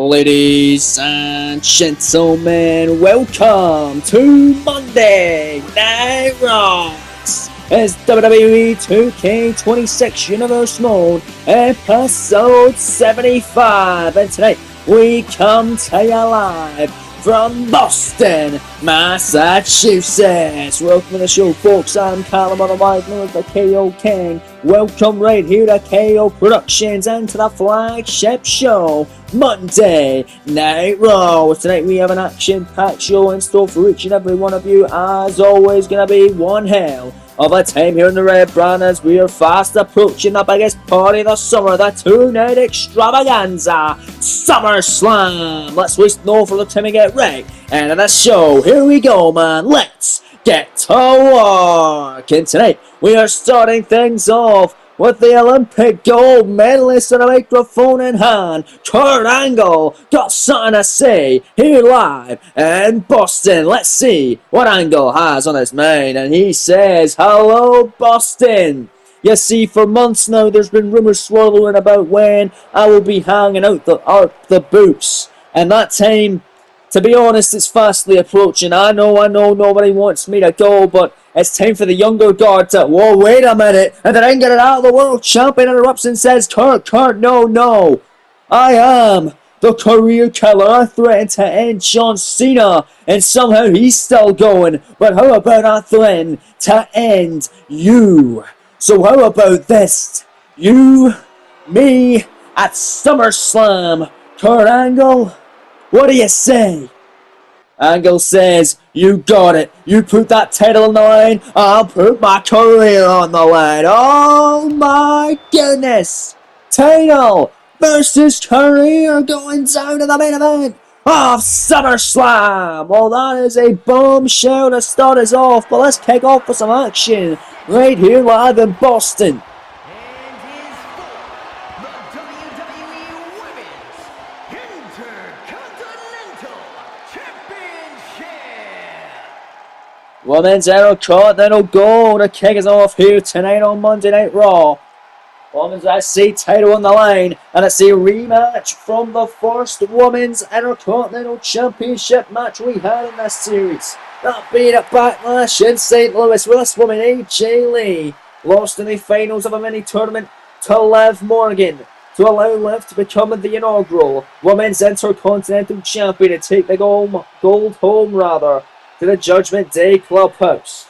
Ladies and gentlemen, welcome to Monday Night Raw. It's WWE 2K26 Universe Mode, episode 75, and tonight we come to you live from Boston, Massachusetts. Welcome to the show, folks. I'm Callum, otherwise known as the KO King. Welcome right here to KO Productions and to the flagship show, Monday Night Raw. Tonight we have an action-packed show in store for each and every one of you. As always, gonna be one hell of a time here in the Red Brand as we are fast approaching the biggest party of the summer, the two-night extravaganza, SummerSlam. Let's waste no further time and get right into the show. Here we go, man. Let's get to work. And tonight we are starting things off with the Olympic gold medalist and a microphone in hand. Kurt Angle got something to say here live in Boston. Let's see what Angle has on his mind. And he says, "Hello, Boston. You see, for months now, there's been rumors swirling about when I will be hanging out the boots. And that time, to be honest, it's fastly approaching. I know, nobody wants me to go, but it's time for the younger guard to... Whoa, wait a minute. And then I can get it out of the world. Champion interrupts and says, Kurt, no. I am the career killer. I threatened to end John Cena, and somehow he's still going. But how about I threaten to end you? So how about this? You, me, at SummerSlam. Kurt Angle, what do you say?" Angle says, "You got it. You put that title on the line, I'll put my career on the line." Oh my goodness! Title versus career going down to the main event of SummerSlam. Well, that is a bombshell to start us off, but let's kick off with some action right here live in Boston. Women's Intercontinental Gold to kick us off here tonight on Monday Night Raw. Women's IC title on the line, and it's a rematch from the first Women's Intercontinental Championship match we had in this series. That being at Backlash in St. Louis, where this woman AJ Lee lost in the finals of a mini tournament to Liv Morgan to allow Liv to become the inaugural Women's Intercontinental Champion and take the gold home to the Judgment Day Clubhouse.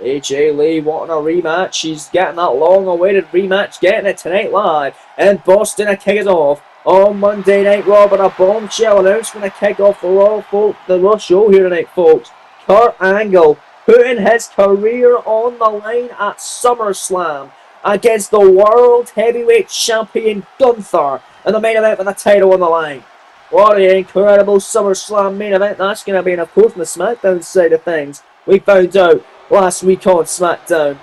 AJ Lee wanting a rematch. She's getting that long-awaited rematch, getting it tonight live in Boston to kick us off on Monday Night Raw. But a bombshell announcement to kick off the Raw show here tonight, folks. Kurt Angle putting his career on the line at SummerSlam against the World Heavyweight Champion Gunther in the main event with the title on the line. What an incredible SummerSlam main event that's going to be, and of course on the SmackDown side of things, we found out last week on SmackDown,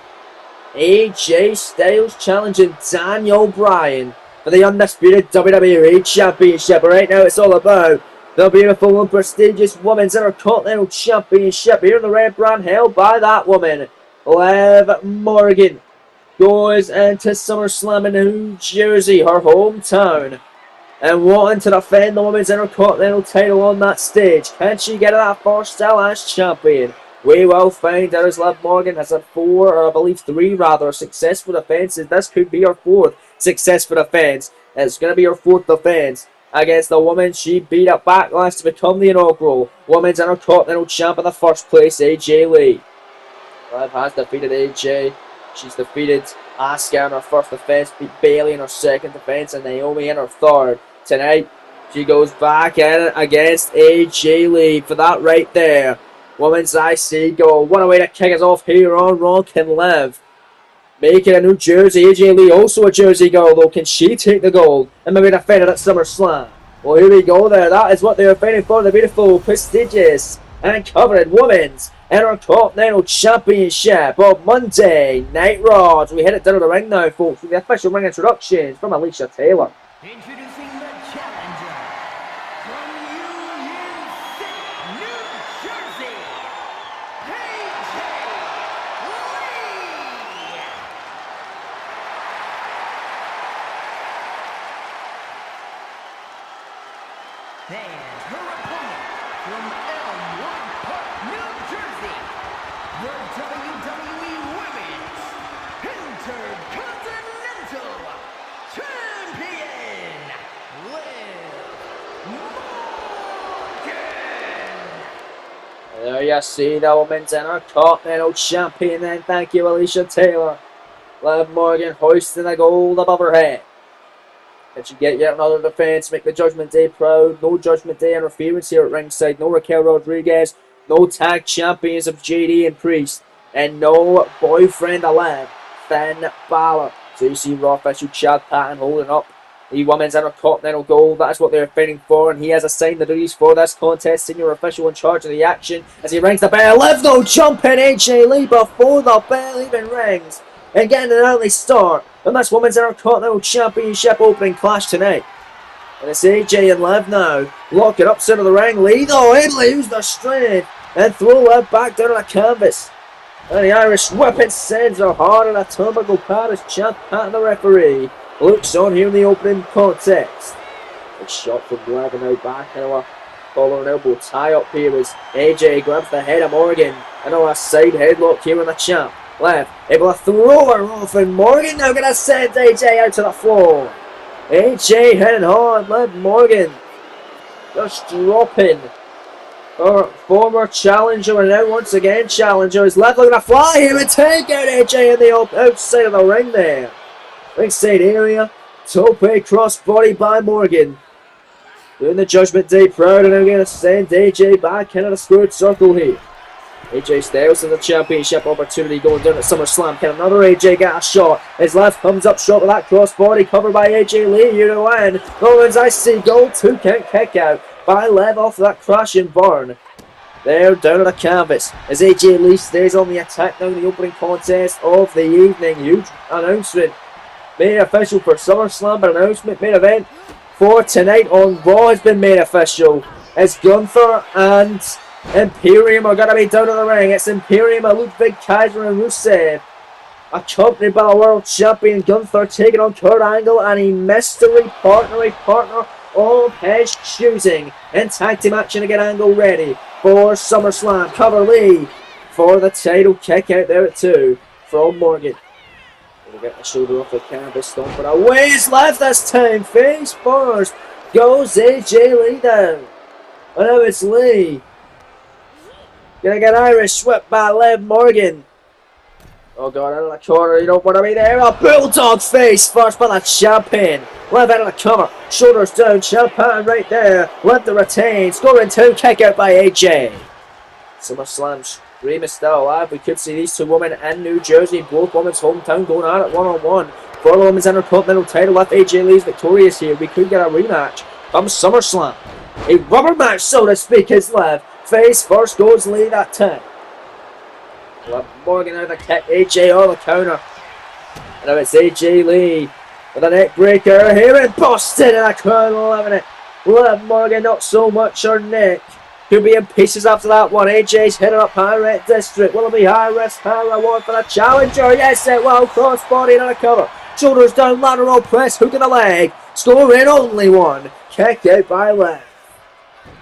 AJ Styles challenging Daniel Bryan for the undisputed WWE Championship. But right now it's all about the beautiful and prestigious Women's Intercontinental Championship here in the Red Brand, held by that woman, Liv Morgan. Goes into SummerSlam in New Jersey, her hometown, and wanting to defend the Women's Intercontinental title on that stage. Can she get that first title as champion? We will find out, as Liv Morgan has had three successful defenses. This could be her fourth successful defense. It's going to be her fourth defense against the woman she beat at Backlash to become the inaugural Women's Intercontinental Champ in the first place, AJ Lee. Liv has defeated AJ. She's defeated Asuka in her first defense, beat Bayley in her second defense, and Naomi in her third. Tonight, she goes back in it against AJ Lee for that right there. Women's IC goal. What a way to kick us off here on Raw. Can Liv make it a New Jersey? AJ Lee also a Jersey girl, though. Can she take the gold and maybe defend it at SummerSlam? Well, here we go there. That is what they are fighting for. The beautiful, prestigious, and coveted Women's Intercontinental Championship of Monday Night Raw. As we head it down to the ring now, folks, with the official ring introductions from Alicia Taylor. Introducing the challenger from Union City, New Jersey, AJ Lee. And her opponent from Elmwood Park, New Jersey, the WWE Women's Intercontinental Champion, Liv Morgan. There you see the Women's Intercontinental Champion then. Thank you, Alicia Taylor. Liv Morgan hoisting the gold above her head. Can she get yet another defense? Make the Judgment Day proud. No Judgment Day interference here at ringside. No Raquel Rodriguez. No tag champions of JD and Priest. And no boyfriend of Liv, Finn Balor. So you see Raw official Chad Patton holding up the Women's Intercontinental Gold. That's what they're fighting for, and he has assigned the duties for this contest. Senior official in charge of the action as he rings the bell. Liv though jumping AJ Lee before the bell even rings. And getting an early start on this Women's Intercontinental Championship opening clash tonight. And it's AJ and Liv now. Locking up center of the ring. Lee though, Lee used the strain and throw Liv back down on the canvas. And the Irish whipping sends her hard on a turnbuckle pad as Chad Patton, the referee, looks on here in the opening contest. A shot from Liv and now back into a collar and elbow tie up here as AJ grabs the head of Morgan. And now a side headlock here on the champ. Liv able to throw her off, and Morgan now going to send AJ out to the floor. AJ heading hard. Liv Morgan just dropping her former challenger and now once again challenger. Is Liv looking to fly here and take out AJ in the outside of the ring there. Ringside area. Tope crossbody by Morgan. Doing the Judgment Day proud, and now going to send AJ back into the squared circle here. AJ Styles in the championship opportunity going down at SummerSlam. Can another AJ get a shot? His left comes up short with that crossbody covered by AJ Lee. You know when. Rollins IC gold 2 count kick out by Liv off that crashing burn. They're down on the canvas as AJ Lee stays on the attack now in the opening contest of the evening. Huge announcement made official for SummerSlam, but announcement main event for tonight on Raw has been made official as Gunther and Imperium are going to be down in the ring. It's Imperium, Ludwig Kaiser and Rusev, accompanied by the world champion Gunther, taking on Kurt Angle and a mystery partner of his choosing. In tag team action to get Angle ready for SummerSlam. Cover Lee for the title kick out there at 2 from Morgan. Gonna get the shoulder off the canvas, stomp it away. It's left this time. Face first goes AJ Lee down. And now it's Lee. Gonna get Irish swept by Liv Morgan. Oh god, out of the corner, you don't want to be there. A bulldog face first by the champion. Liv out of the cover, shoulders down, Chad Patton right there. Liv to retain, scoring 2, kick out by AJ. SummerSlam's dream is still alive. We could see these two women in New Jersey, both women's hometown, going at it one-on-one for the Women's Intercontinental title. If AJ Lee's victorious here, we could get a rematch from SummerSlam. A rubber match, so to speak, is Liv. Face first goes Lee that time. Morgan out of the kick, AJ on the counter. And now it's AJ Lee with a neck breaker here and busted, and a crowd loving it. Liv Morgan not so much her neck. Could be in pieces after that one. AJ's heading up high red district. Will it be high risk, high reward for the challenger? Yes it will. Crossbody and a cover. Shoulders down, lateral press, hook in the leg. Scoring only 1. Kick out by Liv.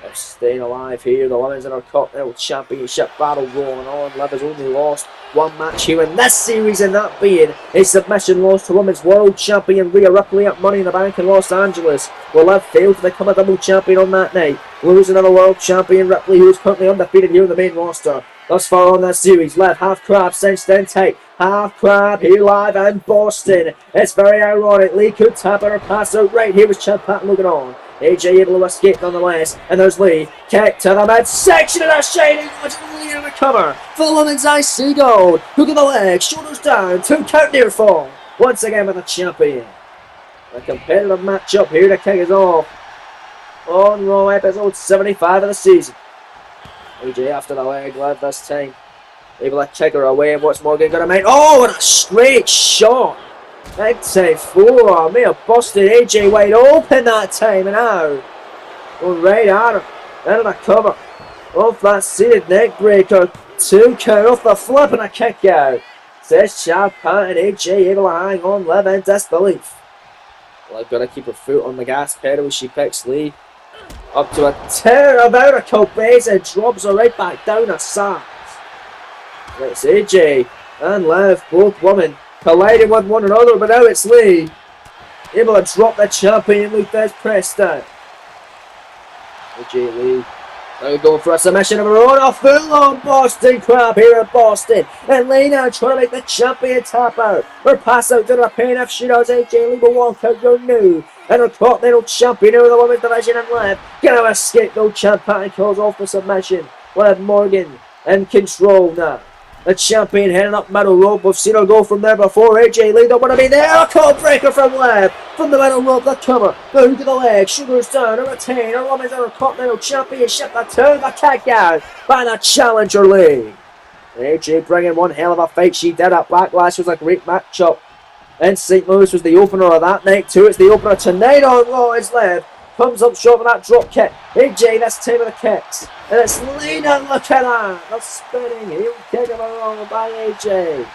They're staying alive here. The Women's Intercontinental Championship battle going on. Liv has only lost 1 match here in this series, and that being a submission loss to Women's World Champion Rhea Ripley at Money in the Bank in Los Angeles. Will Liv fail to become a double champion on that night? Losing another World Champion Ripley, who is currently undefeated here in the main roster. Thus far on that series, Liv half crab, cinched in tight. Half crab here live in Boston. It's very ironic. Lee could tap her pass out right here with Chad Patton looking on. AJ able to escape nonetheless, and there's Lee. Kick to the midsection of the Shining Legend. Lee in the cover for the Women's IC Gold. Hook of the leg, shoulders down, 2 count near fall. Once again with the champion. A competitive matchup here to kick us off on Raw episode 75 of the season. AJ after the leg, Liv this time. Able to kick her away, and what's Morgan going to make? Oh, what a straight shot. Big time forearm. May have busted AJ wide open that time, and now going right at her. Out of the cover. Off that seated neck breaker. 2 count off the flip and a kick out. Says Chad Patton. AJ able to hang on. Liv in disbelief. Liv got to keep her foot on the gas pedal as she picks Lee Up to a tear about a Cobase and drops her right back down her sides. It's AJ and Liv, both women, colliding with one another, but now it's Lee able to drop the champion Luthez Preston. AJ Lee now going for a submission of her own, a full-on Boston crab here in Boston. And Lee now trying to make the champion tap out or pass out to the pain if she does. AJ Lee will walk out your new and her continental champion over the women's division and Liv. Gonna escape though, champion calls off the submission. Liv Morgan in control now. The champion heading up middle rope. We've seen her go from there before. AJ Lee don't want to be there. A cold breaker from Liv. From the middle rope, the cover. The hook of the leg. Shoulders down. A retain. Her women's Intercontinental Championship. The two. The kick out by the Challenger Lee. AJ bringing one hell of a fight. She did at Backlash. Was a great matchup. And St. Louis was the opener of that night too. It's the opener tonight on Raw. Is Liv. Comes up short with that drop kick. AJ this time with the kicks. And it's Lena, look at that. The spinning heel kick of a roll by AJ.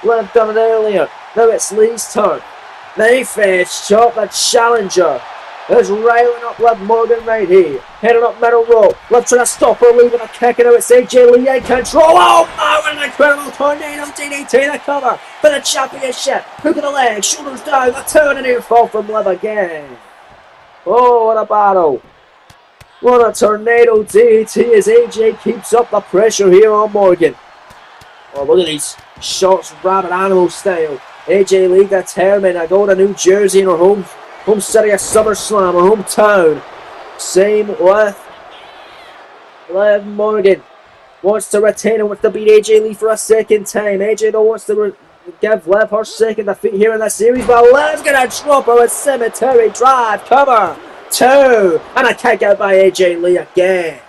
Liv done it earlier. Now it's Lee's turn. Knifeedge chop, the challenger is riling up Liv Morgan right here. Heading up middle rope. Liv trying to stop her, leaving a kick, and now it's AJ Lee in control. Oh my, what an incredible tornado DDT to cover for the championship. Hook of the leg, shoulders down, the turn and near fall from Liv again. Oh, what a battle. What a tornado DDT as AJ keeps up the pressure here on Morgan. Oh, look at these shots, rabbit animal style. AJ Lee determined to go to New Jersey in her home city of SummerSlam, her hometown. Same with Liv Morgan. Wants to retain and wants to beat AJ Lee for a second time. AJ though wants to give Liv her second defeat here in the series, but Liv's gonna drop her with Cemetery Drive. Cover. 2. And a kick out by AJ Lee again.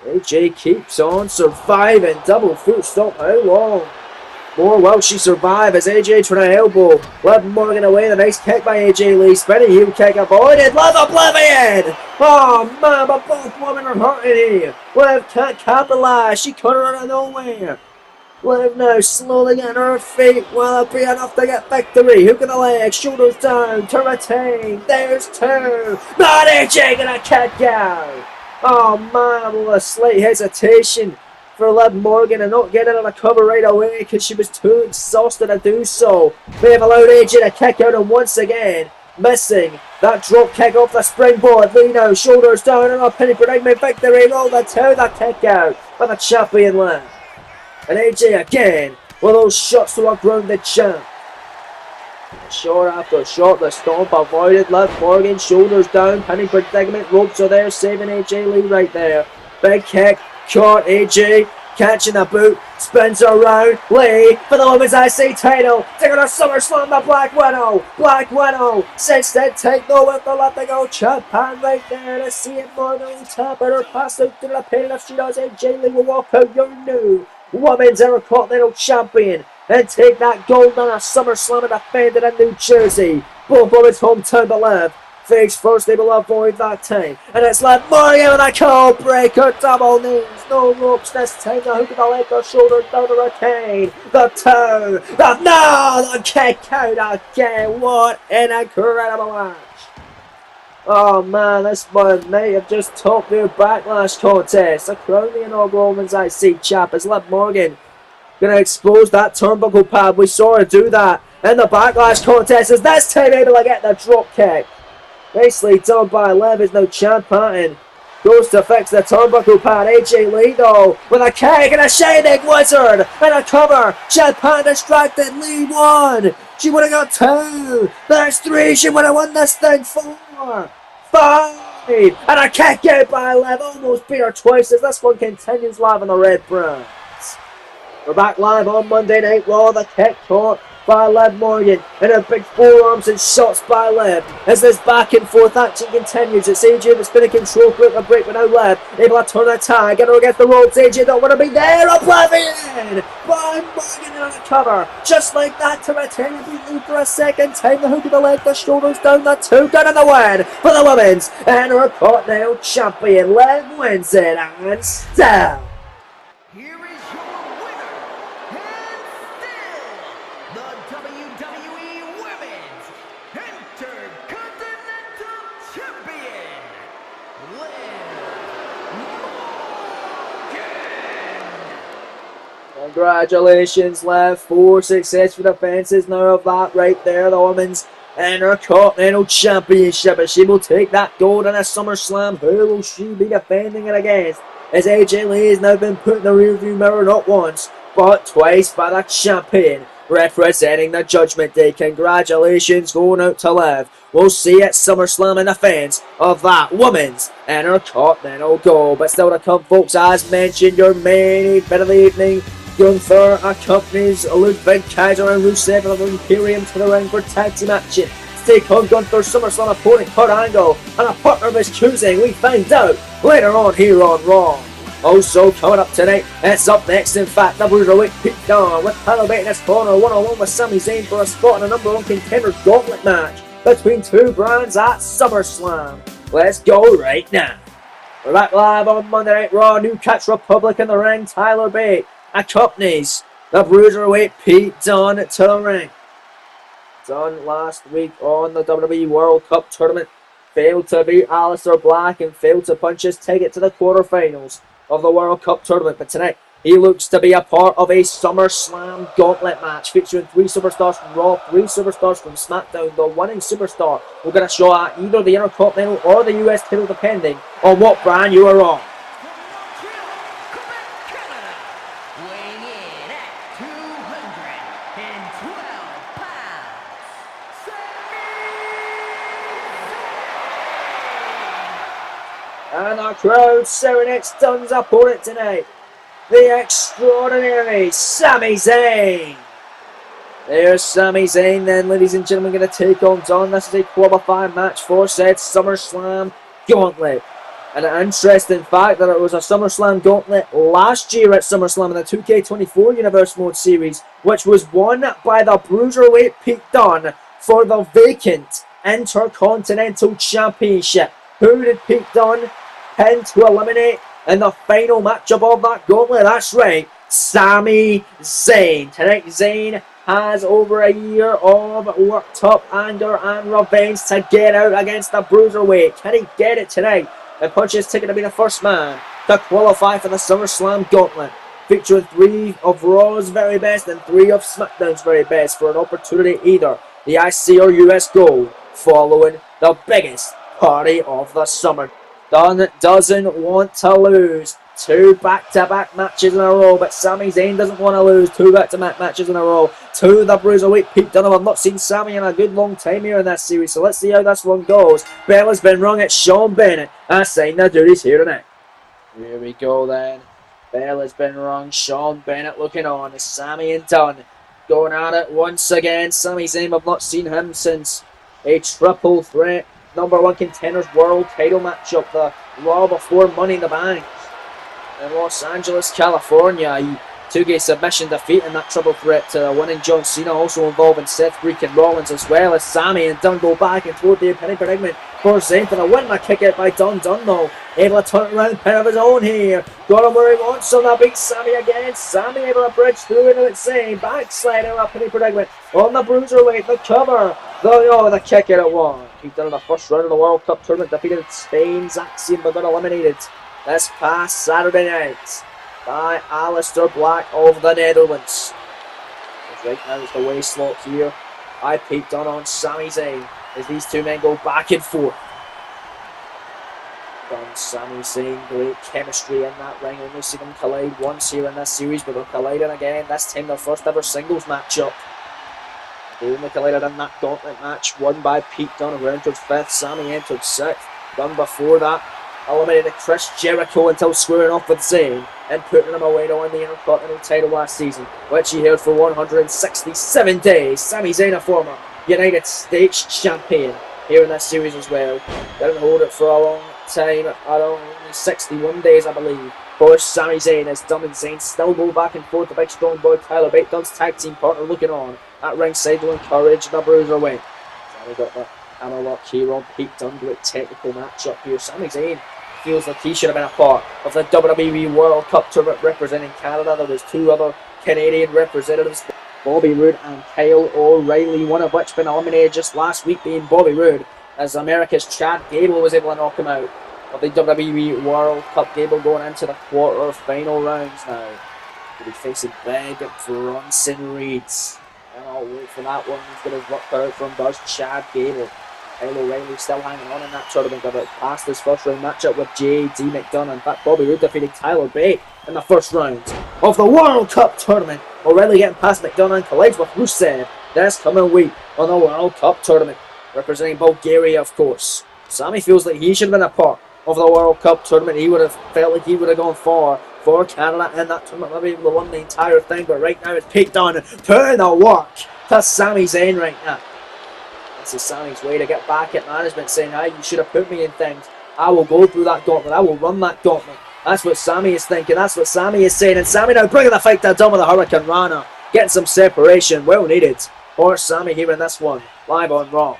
AJ keeps on surviving. Double foot stop. How long more will she survive as AJ trying to elbow Liv Morgan away? The nice kick by AJ Lee. Spinning heel kick avoided. Liv oblivion. Oh man, but both women are hurting here. Liv can't capitalize. She cut her out of nowhere. Liv now slowly getting her feet. Will it be enough to get victory? Hook of the leg, shoulders down, to retain. There's 2. Not AJ gonna kick out. Oh man, with a slight hesitation for Liv Morgan and not getting on the cover right away because she was too exhausted to do so. They have allowed AJ to kick out and once again missing that drop kick off the springboard. Lee now, shoulders down and a penny predicament victory. Roll the 2, the kick out for the champion Liv. And AJ again with those shots to a grounded champ. Shot after shot, the stomp avoided. Liv Morgan, shoulders down, penny predicament, ropes are there, saving AJ Lee right there. Big kick, caught AJ, catching the boot, spins around. Lee for the women's IC title, taking a SummerSlam the Black Widow. Black Widow, 6-10 take though with the let go champ hand right there to see it. Morgan tap at her, pass out to the pin. If she does, AJ Lee will walk out your new Women's Intercontinental Champion and take that gold on a SummerSlam and defend it in New Jersey. Both women's hometown to Liv. Face first, they will avoid that time. And it's Liv Morgan with a cold breaker, double knees, no ropes this time. The hook of the leg, the shoulder down to retain. The 2, the kick out again. What an incredible match. Oh man, this one may have just topped their Backlash contest. The crown the inaugural Women's IC champ is Liv Morgan. Gonna expose that turnbuckle pad. We saw her do that in the Backlash contest. Is this time able to get the drop kick? Nicely done by Liv, is now champion. Goes to fix the turnbuckle pad. AJ Lee though with a kick and a shining wizard and a cover. Champion distracted. Lee won. She would have got 2. There's 3. She would have won this thing. 4, 5, and a kick out by Liv. Almost beat her twice as this one continues live on the Red Brands. We're back live on Monday Night Raw. The kick caught by Liv Morgan and her big forearms and shots by Liv as this back and forth action continues. It's AJ that's been in control throughout the break, but now Liv able to turn a tag, get her against the ropes. AJ don't want to be there. Oblivion by Morgan on the cover, just like that to retain and beat Lee for a second time. The hook of the leg, the shoulders down, the 2 down in the win for the women's Intercontinental Champion. Liv wins it and still. Here is your winner, and still the WWE Women's Intercontinental Champion, Congratulations, Liv, for successful defences now of that right there, the women's Intercontinental Championship, and she will take that gold in a SummerSlam. Who will she be defending it against? As AJ Lee has now been put in the rearview mirror not once, but twice by the champion, representing the Judgment Day. Congratulations going out to Liv. We'll see at SummerSlam in defence of that women's Intercontinental gold. But still to come, folks, as mentioned, your main event of the evening. Gunther accompanies Ludwig Kaiser and Rusev of Imperium to the ring for tag team action. To take on Gunther's SummerSlam opponent Kurt Angle and a partner of his choosing, we find out later on here on Raw. Also coming up tonight, it's up next in fact, the Bruiserweight Pete Dunne with Tyler Bate in his corner, one-on-one with Sami Zayn for a spot in a number one contender gauntlet match between two brands at SummerSlam. Let's go right now. We're back live on Monday Night Raw. New Catch Republic in the ring. Tyler Bate accompanies the Bruiserweight Pete Dunne to the ring. Dunne last week on the WWE World Cup Tournament failed to beat Aleister Black and failed to punch his ticket to the quarterfinals of the World Cup Tournament. But tonight, he looks to be a part of a SummerSlam gauntlet match featuring 3 superstars from Raw, 3 superstars from SmackDown. The winning superstar will get a shot at either the Intercontinental or the US title depending on what brand you are on. And the crowd serenades Dunne's opponent tonight, the extraordinary Sami Zayn. There's Sami Zayn then, ladies and gentlemen, going to take on Dunne. This is a qualifying match for said SummerSlam Gauntlet. And an interesting fact that it was a SummerSlam Gauntlet last year at SummerSlam in the 2K24 Universe Mode Series, which was won by the Bruiserweight Pete Dunne for the vacant Intercontinental Championship. Who did Pete Dunne pin to eliminate in the final matchup of that gauntlet? That's right, Sami Zayn. Tonight, Zayn has over a year of worked up anger and revenge to get out against the Bruiserweight. Can he get it tonight and punch his ticket to be the first man to qualify for the SummerSlam Gauntlet, featuring 3 of Raw's very best and 3 of SmackDown's very best for an opportunity either the IC or US Gold following the biggest party of the summer. Dunne doesn't want to lose 2 back-to-back matches in a row, but Sami Zayn doesn't want to lose 2 back-to-back matches in a row to the Bruiserweight Pete Dunne. I've not seen Sami in a good long time here in this series, so let's see how this one goes. Bell has been rung at Sean Bennett, assigned the duties here tonight. Here we go then. Bell has been rung, Sean Bennett looking on as Sami and Dunne going at it once again. Sami Zayn, I've not seen him since a triple threat number 1 contenders world title matchup, the Raw before Money in the Bank in Los Angeles, California. He took a submission defeat in that triple threat to winning John Cena, also involving Seth freaking Rollins, as well as Sami and Dunne go back and forth the pinning predicament for Zayn for the win. A kick out by Dunne though, able to turn it around, pin of his own here, got him where he wants him. That beats Sami again. Sami able to bridge through into it, Zayn backslide out of pinning predicament on the Bruiserweight, the cover, the kick out at 1. He's done in the first round of the World Cup Tournament, defeated Spain's Axiom but got eliminated this past Saturday night by Aleister Black of the Netherlands. Right now is the way slot here. I Pete Dunne on Sami Zayn as these 2 men go back and forth. Dunne, Sami Zayn, great chemistry in that ring. Only seen them collide once here in this series, but they're colliding again. This time their first ever singles matchup. They only collided in that gauntlet match, won by Pete Dunne, who entered 5th, Sami entered 6th. Dunne before that eliminated Chris Jericho until squaring off with Zayn and putting him away to win the Intercontinental title last season, which he held for 167 days. Sami Zayn, a former United States champion, here in this series as well. Didn't hold it for a long time, only 61 days I believe. For Sami Zayn, as Dunne and Zayn still go back and forth. The big strong boy Tyler Bate, Dunne's tag team partner, looking on at ringside to encourage the Bruiserweight. Sami got the hammerlock here on Pete Dunne. Great technical matchup here. Sami Zayn feels like he should have been a part of the WWE World Cup Tournament representing Canada. There was 2 other Canadian representatives, Bobby Roode and Kyle O'Reilly, one of which been eliminated just last week, being Bobby Roode, as America's Chad Gable was able to knock him out of the WWE World Cup game going into the quarter-final rounds now. He'll be facing Big Bronson Reed. And I'll wait for that one. He's going to work out from does Chad Gable. Kyle O'Reilly still hanging on in that tournament, got past his first round matchup with J.D. McDonough. In fact, Bobby Roode defeated Tyler Bate in the first round of the World Cup tournament. O'Reilly getting past McDonough and collides with Rusev this coming week on the World Cup tournament, representing Bulgaria, of course. Sami feels like he should have been a part of the World Cup tournament. He would have felt like he would have gone far for Canada in that tournament, maybe able to win the entire thing, but right now it's Pete Dunne putting the work to Sami Zayn right now. This is Sami's way to get back at management, saying, hey, you should have put me in things. I will go through that gauntlet. I will run that gauntlet. That's what Sami is thinking. That's what Sami is saying. And Sami now bringing the fight to Dunne with a Hurricane Rana. Getting some separation. Well needed for Sami here in this one. Live on Raw.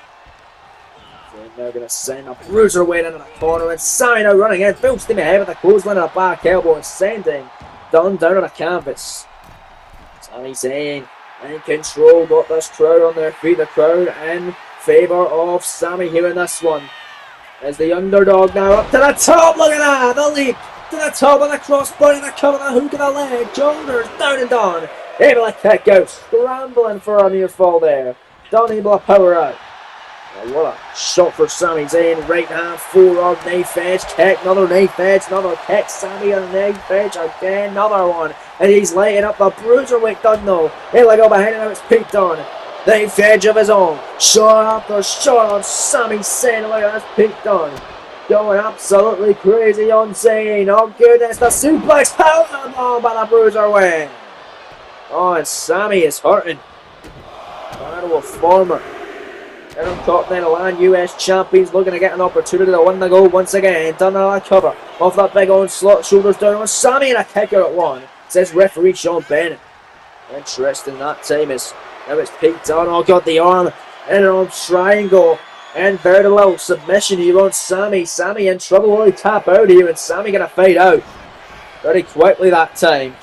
They're now going to send a bruiserweight into the corner. And Sami now running in. Full steam ahead with a clothesline and a back elbow. And sending Dunne down on the canvas. Sami Zayn in control. Got this crowd on their feet. The crowd in favour of Sami here in this one. As the underdog now up to the top. Look at that. The leap to the top of the crossbody. The cover, the hook of the leg. Shoulders down and down. Able to kick out. Scrambling for a near fall there. Dunne able to power out. Well, what a shot for Sami Zayn. Right hand, forearm, knife edge, kick, another knife edge, another kick. Sami on the knife edge again, another one. And he's lighting up the bruiserweight Dunne though. He'll go behind him, it's Pete Dunne. Knife edge of his own. Shot after shot on Sami Zayn. Look at this Pete Dunne. Going absolutely crazy on Zayn. Oh goodness, the suplex powerbomb by the bruiserweight. Oh, and Sami is hurting. Battle of former Intercontinental and US champions looking to get an opportunity to win the gold once again. Dunne on a cover off that big onslaught. Shoulders down on Sami and a kicker at one. Says referee Sean Bennett. Interesting that time is now it's Pete Dunne. Oh god, the arm in an arm triangle. And very little submission here on Sami. Sami in trouble. Will he tap out here? And Sami gonna fade out very quickly that time.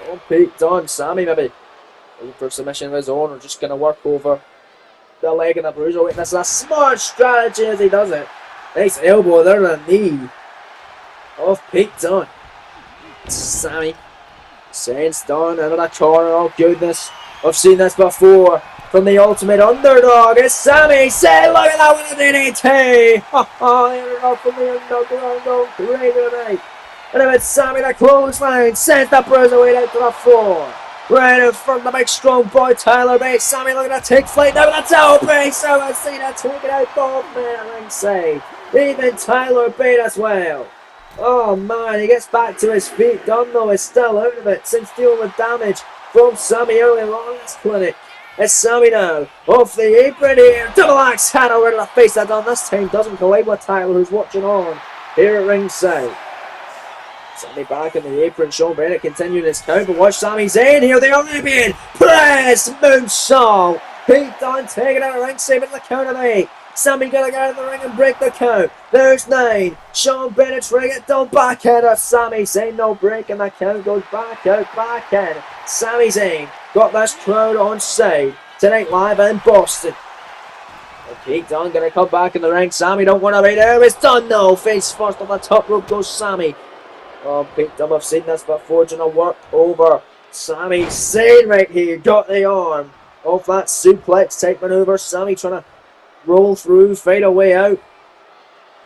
Oh, Pete Dunne. Sami maybe looking for submission of his own, or just gonna work over the leg and the bruiserweight. That's a smart strategy as he does it. Nice elbow there and a knee of Pete Dunne. Sami sends Dunne into the corner. Oh goodness, I've seen this before from the ultimate underdog. It's Sami Zayn. Look at that with a DDT. Oh, the underdog from the underground going crazy tonight. And then it's Sami the clothesline. Sends the bruiserweight out to the floor. Right in front of the big strong boy Tyler Bate. Sami looking to take flight now with a toe base. So I've seen that taking out both men at ringside. Even Tyler Bate as well. Oh man, he gets back to his feet. Dunne though is still out of it since dealing with damage from Sami earlier on in this clinic. It's Sami now off the apron here. Double axe hand over to the face that Dunne. This time doesn't collide with Tyler, who's watching on here at ringside. Sami back in the apron. Sean Bennett continuing his count, but watch Sami Zayn here. The Olympian press moonsault. Pete Dunne taking out a ring, saving the count of 8. Sami gonna get out of the ring and break the count. There's 9. Sean Bennett trying to get Dunne back in. Sami Zayn no break, and the count goes back out, back in. Sami Zayn got this crowd on side tonight live in Boston. And Pete Dunne gonna come back in the ring. Sami don't want to be there. It's Dunne no. Face first on the top rope goes Sami. Oh, Pete Dunne, I've seen this before. Trying to work over Sami Zayn right here. Got the arm off that suplex type maneuver. Sami trying to roll through, fade away out.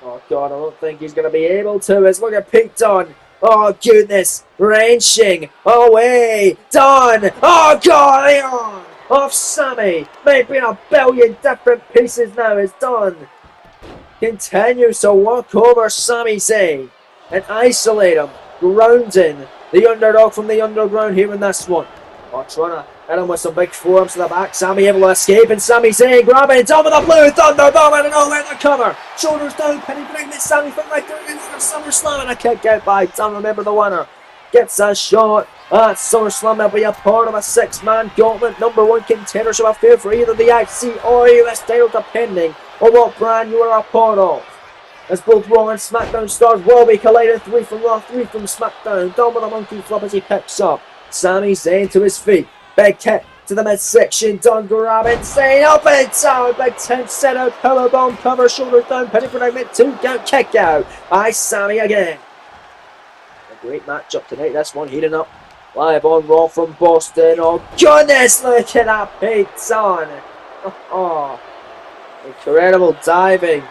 Oh god, I don't think he's going to be able to. Let's look at Pete Dunne. Oh goodness, wrenching away. Dunne. Oh god, the arm of Sami. Maybe in a billion different pieces now as Dunne continues to work over Sami Zayn and isolate him, grounding the underdog from the underground here in this one. Oh, trying to hit him with some big forearms to the back. Sami able to escape, and Sami Zayn grabbing Dunne with the blue thunder bomb out of nowhere to cover. Shoulders down, penny pregnant. Sami from right there in the SummerSlam, and a kick out by Dunne. Remember the winner gets a shot at SummerSlam. They'll be a part of a 6-man gauntlet. Number 1 contendership affair for either the IC or US title, depending on what brand you are a part of. As both Raw and SmackDown stars will be colliding. 3 from Raw, 3 from SmackDown. Dunne with a monkey flip as he picks up Sami Zayn to his feet. Big kick to the midsection. Dunn grabbing, saying up and down. Big 10 set out, powerbomb cover, shoulders down, penny predicament, 2 count, kick out by Sammy again. A great matchup tonight, this one heating up. Live on Raw from Boston. Oh goodness, look at that Pete Dunne. Oh, incredible diving.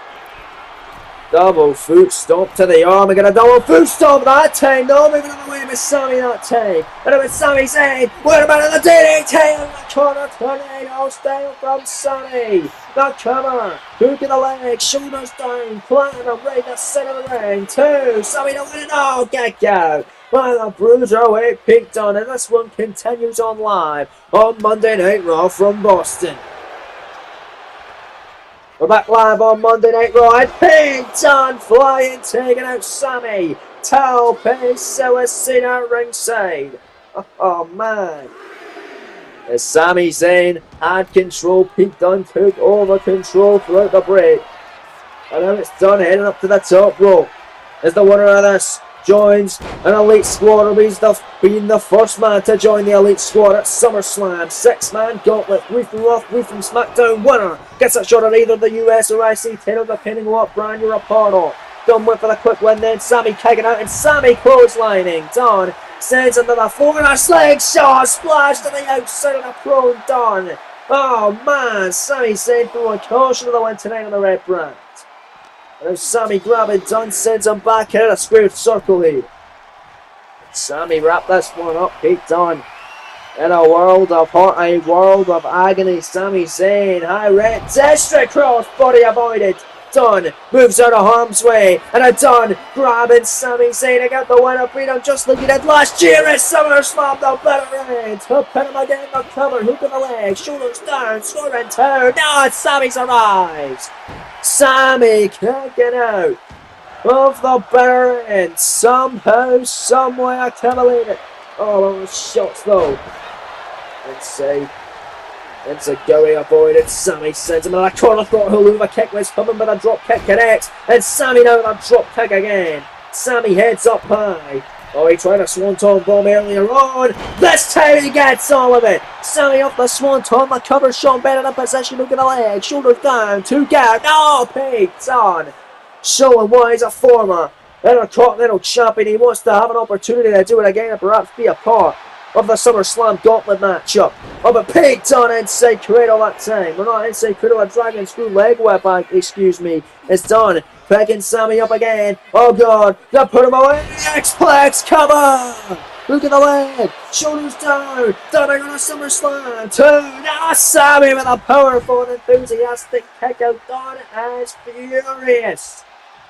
Double foot stomp to the arm. We're going to double foot stomp that time. No, moving on the way with Sammy that time. And it was Sammy saying, what about the DDT in the corner? Tornado style from Sammy. The cover. Hook in the leg. Shoulders down. Platinum right the center of the ring. 2. Sammy to win it. Oh, kick out. By the Bruiserweight Pete Dunne. And this one continues on live on Monday Night Raw from Boston. We're back live on Monday Night Raw, and Pete Dunne flying, taking out Sammy. Talpe Celestine at ringside. Oh man. As Sami Zayn had control, Pete Dunne took over control throughout the break. And now it's Dunne heading up to the top rope. As the winner of this joins an elite squad, being the first man to join the elite squad at SummerSlam. 6-man gauntlet. 3 from Raw, 3 from SmackDown. Winner gets a shot at either the US or IC title, depending on what brand you're a part of. Dunne went for the quick win, then Sammy kicking out, and Sammy clotheslining. Dunne sends him to the floor, and a slingshot splash to the outside of the prone Dunne. Oh man, Sami Zayn throwing caution to the win tonight on the red brand. And Sammy grabbing Dunne, sends him back in a square circle here. Sammy wrapped this one up. Pete Dunne in a world of hurt, a world of agony. Sami Zayn, high red district cross, body avoided. Dunne moves out of harm's way, and a Dunne grabbing Sami Zayn to get the win up. Beat him just like he did last year at SummerSlam. The better end to pin him again. The cover, hook in the leg, shoulders down, scoring 2. Now Sammy survives. Sammy kicking out of the better end. Somehow, someway, I can't believe it. Oh, those shots though. Inside. Enzuigiri avoided. Sammy sends him in a corner. Thought hula kick was coming, but a drop kick connects. And Sammy now with a drop kick again. Sammy heads up high. Oh, he tried a swanton bomb earlier on. This time he gets all of it. Sammy off the swanton. The cover shot better in position. Look at the leg. Shoulders down. 2 count. No, Pete Dunne showing why he's a former Intercontinental Champion. He wants to have an opportunity to do it again and perhaps be a part of the SummerSlam Gauntlet matchup. Oh, but Pete Dunne inside cradle that time. We're not inside cradle, a dragon screw leg whip, excuse me. It's Dunne picking Sammy up again. Oh god, they put him away. X-Plex, come on! Look at the leg, shoulders down. Dunne on a SummerSlam 2. Now Sammy with a powerful and enthusiastic kick out. Dunne is furious.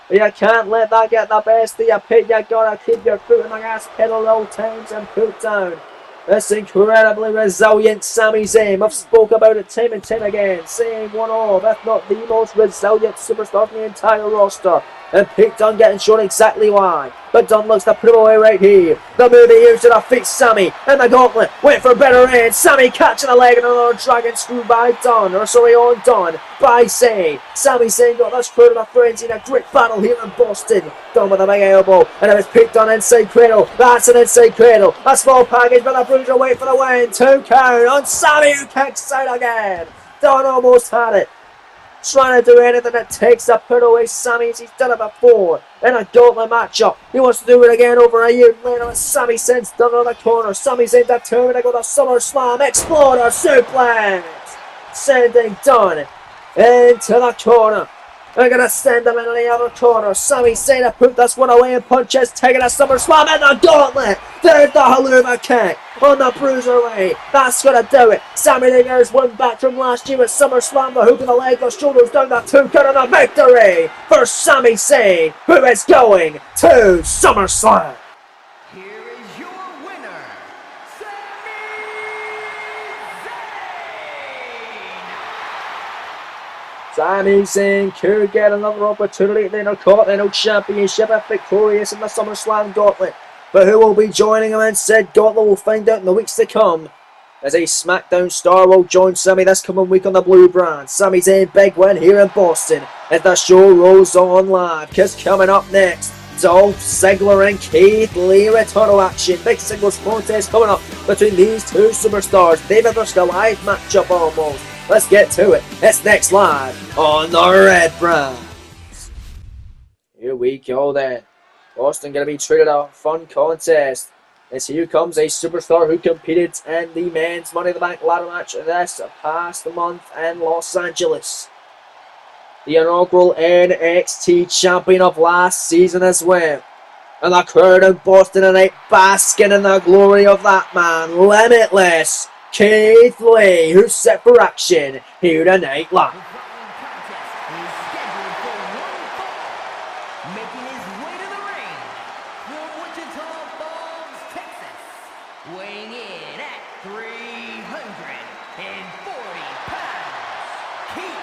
You can't let that get the best of you, Pete. You gotta keep your foot in the gas pedal at all times and put down this incredibly resilient Sami Zayn. I've spoke about it time and time again, saying one of, if not the most resilient superstar in the entire roster. And Pete Dunne getting shown exactly why. But Dunne looks to put him away right here. The move he used to defeat Sammy and the gauntlet went for a better end. Sammy catching a leg and another dragon screw by Dunne, on Dunne by Zayn. Sami Zayn got this crowd of frenzy in a great battle here in Boston. Dunne with a big elbow, and it was Pete Dunne inside cradle. That's an inside cradle. A small package, but the Bruiserweight for the win. 2 count on Sammy, who kicks out again. Dunne almost had it. Trying to do anything it takes to put away Sammy, as he's done it before in a gauntlet matchup. He wants to do it again over a year later as Sami Zayn's done on the corner. Sami Zayn determined to go to SummerSlam. Exploder suplex, sending Dunne into the corner. They're going to send him into the other corner. Sami Zayn to put this one away and punches, taking a SummerSlam in the gauntlet. There's the Haluva kick on the Bruiserweight. That's going to do it. Sammy Zayn's won back from last year at SummerSlam. The hook of the leg, the shoulders down, the 2 count, and the victory for Sami Zayn, who is going to SummerSlam. Here is your winner, Sami Zayn. Sami Zayn could get another opportunity at the Intercontinental Championship if victorious in the SummerSlam Gauntlet. But who will be joining him in said gauntlet, we'll find out in the weeks to come. As a SmackDown star will join Sammy this coming week on the Blue brand. Sami Zayn big win here in Boston as the show rolls on live. Because coming up next, Dolph Ziggler and Keith Lee return to action. Big singles contest coming up between these two superstars. David, there's a live matchup almost. Let's get to it. It's next live on the Red Brands. Here we go then. Boston going to be treated a fun contest. As here comes a superstar who competed in the men's Money in the Bank ladder match this past month in Los Angeles. The inaugural NXT champion of last season as well. And the crowd in Boston tonight basking in the glory of that man, Limitless Keith Lee, who's set for action here tonight live. Making his way to the ring from Wichita Falls, Texas, weighing in at 340 pounds, Keith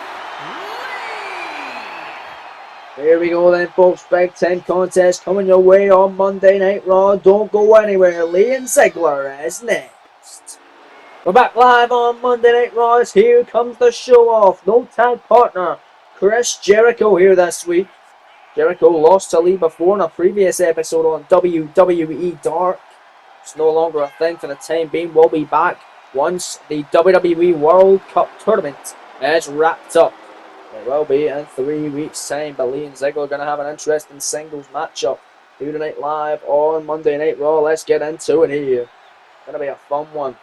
Lee! Here we go then, folks. Big Ten contest coming your way on Monday Night Raw. Don't go anywhere. Lee and Ziggler is next. We're back live on Monday Night Raw as here comes the show off. No tag partner. Chris Jericho here this week. Jericho lost to Lee before in a previous episode on WWE Dark. It's no longer a thing for the time being. We'll be back once the WWE World Cup tournament is wrapped up. It will be in 3 weeks' time, but Lee and Ziggler are going to have an interesting singles matchup here tonight live on Monday Night Raw. Let's get into it here. It's going to be a fun one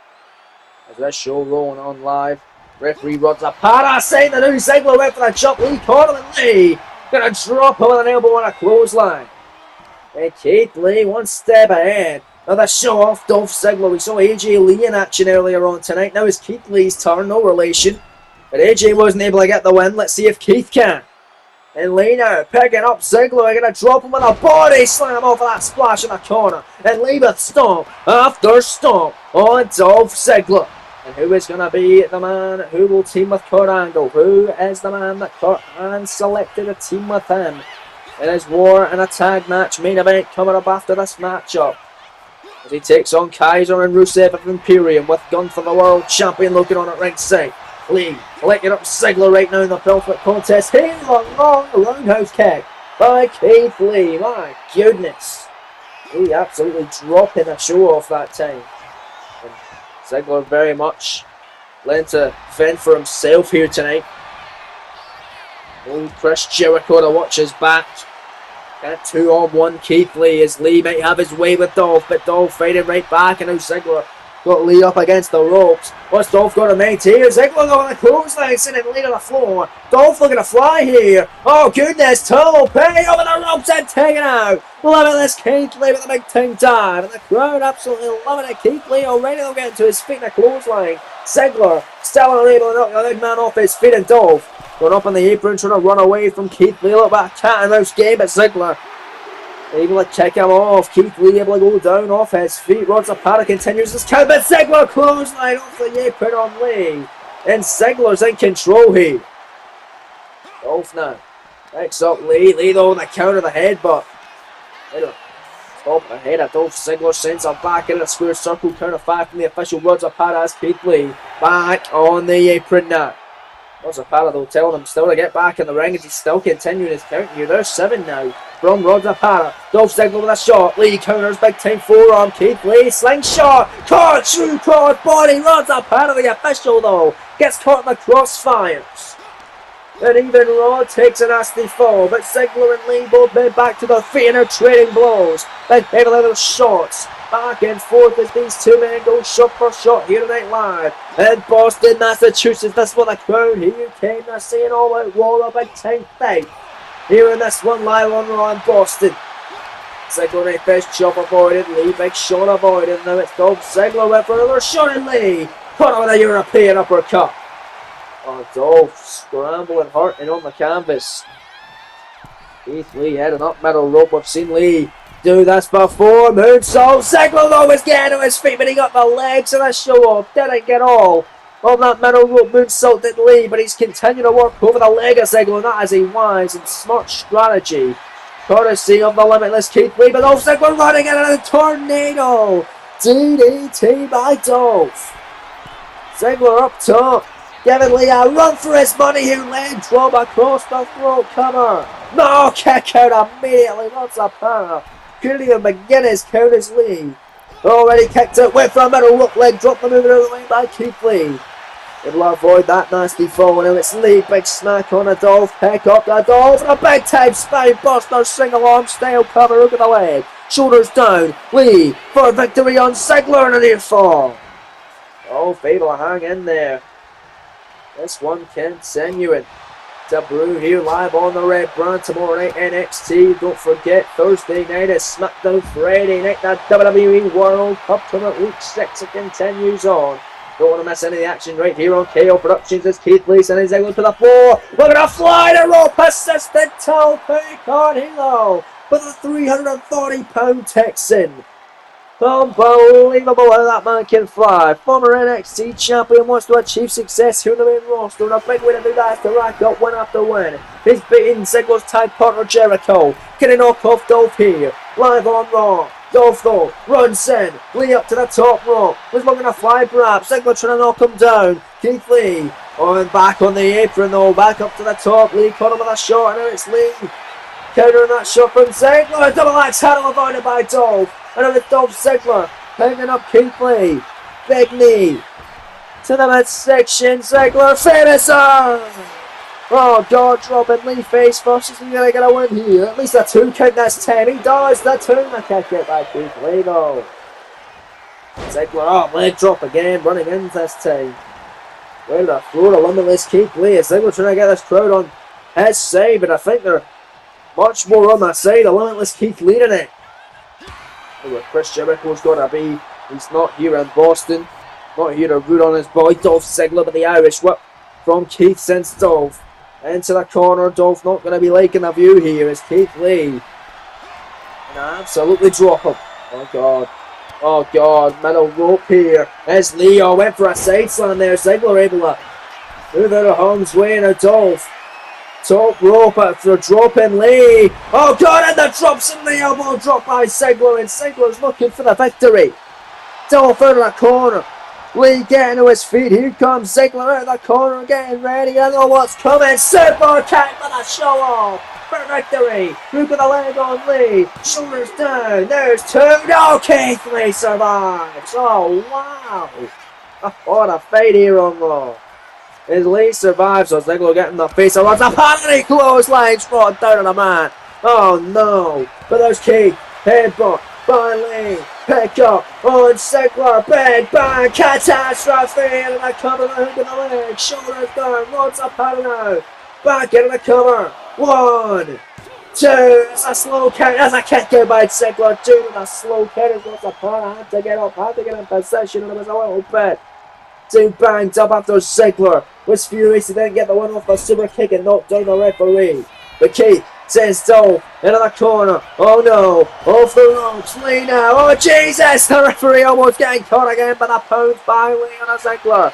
as this show rolling on live. Referee Rod's a saying the new Ziggler went for the jump. Lee caught him, and Lee gonna drop him with an elbow on a clothesline. And Keith Lee one step ahead. Now the show off Dolph Ziggler. We saw AJ Lee in action earlier on tonight. Now it's Keith Lee's turn, no relation. But AJ wasn't able to get the win. Let's see if Keith can. And Lee now picking up Ziggler. Gonna drop him with a body slam off of that splash in the corner. And Lee with stomp after stomp on Dolph Ziggler. And who is going to be the man who will team with Kurt Angle? Who is the man that Kurt Angle selected to team with him? It is War in a tag match main event coming up after this matchup. As he takes on Kaiser and Rusev of Imperium with Gunther the World Champion looking on at ringside. Lee licking up Ziggler right now in the Belfort contest. Here, a long roundhouse kick by Keith Lee. My goodness. Lee absolutely dropping the show off that time. Ziggler very much learned to fend for himself here tonight. Old Chris Jericho to watch his back. Got 2-on-1 Keith Lee as Lee might have his way with Dolph, but Dolph fighting right back, and now Ziggler got Lee up against the ropes. What's Dolph got to make here? Ziggler going to clothesline, sending Lee to the floor. Dolph looking to fly here. Oh goodness, Total Pay over the ropes and taken out. Limitless Keith Lee with a big ting dive, and the crowd absolutely loving it. Keith Lee already getting to his feet in a clothesline. Ziggler still unable to knock the big man off his feet, and Dolph going up on the apron trying to run away from Keith Lee. A little bit of cat and mouse game, but Ziggler able to kick him off. Keith Lee able to go down off his feet. Rod Zapata continues his count, but Ziggler clothesline off the apron on Lee. And Ziggler's in control here. Dolph now picks up Lee. Lee though on the count of the headbutt. Top of the head of Dolph Ziggler sends him back in a square circle. Count of 5 from the official. Rod Zapata as Keith Lee back on the apron now. Rod Zapata though telling him still to get back in the ring as he's still continuing his count here. There's 7 now from Rod Zapata. Dolph Ziggler with a shot. Lee counters, big time forearm. Keith Lee slingshot. Caught, true cross body. Rod Zapata, the official though, gets caught in the crossfires. And even Rod takes a nasty fall, but Ziggler and Lee both made back to their feet and are trading blows. Big heavy little shots. Back and forth as these two men go shot for shot here tonight live in Boston, Massachusetts. This one, the crowd here came to see an all-out wall of big time fight. Here in this one live on Raw in Boston. Ziggler a first chop avoided, Lee big shot avoided. Now it's Dolph Ziggler went for another shot and Lee caught him with a European uppercut. Oh, Dolph scrambling, hurting on the canvas. Keith Lee heading up middle rope. We've seen Lee do this before. Moonsault. Ziggler though was getting to his feet, but he got the legs of the show off. Didn't get all on that middle rope moonsault did Lee, but he's continuing to work over the leg of Ziggler. That is a wise and smart strategy, courtesy of the Limitless Keith Lee. But Dolph Ziggler running in a tornado. DDT by Dolph. Ziggler up top, giving Lee a run for his money here. Leg drop across the throat cover. No, kick out immediately. Lots of power. Julian McGuinness counters Lee. Already kicked it with the middle rope leg. Drop the move out of the way by Keith Lee. It'll avoid that nasty fall. Now it's Lee. Big smack on a Dolph. Pick up the Dolph. And a big time spine buster. Single arm style cover. Look at the leg. Shoulders down. Lee for victory on Ziggler and a near fall. Oh, Fatal hang in there. This one continuing to brew here live on the Red Brand tomorrow night NXT. Don't forget Thursday night is SmackDown. Friday night the WWE World Cup tournament week 6. It continues on. Don't want to miss any of the action right here on KO Productions as Keith Lee sends Ziggler to the floor. We're going to fly the rope. Assistant toe pick on Hilo with a 340-pound Texan. Unbelievable how that man can fly. Former NXT champion wants to achieve success here in the main roster, and a big way to do that is to rack up win after win. He's beaten Ziggler's tag partner Jericho. Can he knock off Dolph here? Live on Raw. Dolph though runs in. Lee up to the top rope. Was looking to fly perhaps. Ziggler trying to knock him down. Keith Lee on back on the apron though. Back up to the top. Lee caught him with a shot, and now it's Lee countering that shot from Ziggler. Double axe handle avoided by Dolph. And now it's Dolph Ziggler picking up Keith Lee. Big knee to the midsection. Ziggler finisher. Oh, jaw dropping Lee face first. Is he going to get a win here? At least a 2 count this time. He does the 2. I can't get by Keith Lee though. Ziggler up, leg drop again, running in this time. Well, the floor, a limitless Keith Lee. Is Ziggler trying to get this crowd on his side, but I think they're much more on that side. A limitless Keith Lee in it. Where Chris Jericho's got to be. He's not here in Boston. Not here to root on his boy Dolph Ziggler, but the Irish whip from Keith sends Dolph into the corner. Dolph not going to be liking the view here as Keith Lee. And absolutely drop him. Oh God. Oh God. Middle rope here. As Leo went for a side slam there. Ziggler able to move out of harm's way and a Dolph. Top rope after dropping Lee. Oh God, and the drops in the elbow drop by Ziggler, and Ziggler's looking for the victory. Dolph out of the corner. Lee getting to his feet. Here comes Ziggler out of the corner, getting ready. I know what's coming. Super kick for the show off for victory. Look at the leg on Lee. Shoulders down. There's 2. No, Keith Lee survives. Oh wow. What a fight here on Raw. As Lee survives, so Ziggler getting the face. Runs up and he clothesline spot down on the mat. Oh no. But there's Keith. Headbutt by Lee. Pick up on Ziggler. Big bang. Catastrophe. And a cover the hook of the leg. Shoulders down. Runs up and now. Back into the cover. 1, 2. It's a slow count. That's a kick out by Ziggler. 2 with a slow count. It's not a part. Had to get up. Had to get in position. And it was a little bit too banged up after Ziggler was furious to then get the one off the super kick and knock down the referee. But Keith sends Dolph into the corner. Oh no, off the ropes, Lee now. Oh Jesus, the referee almost getting caught again by the pounds by Lee on a Ziggler.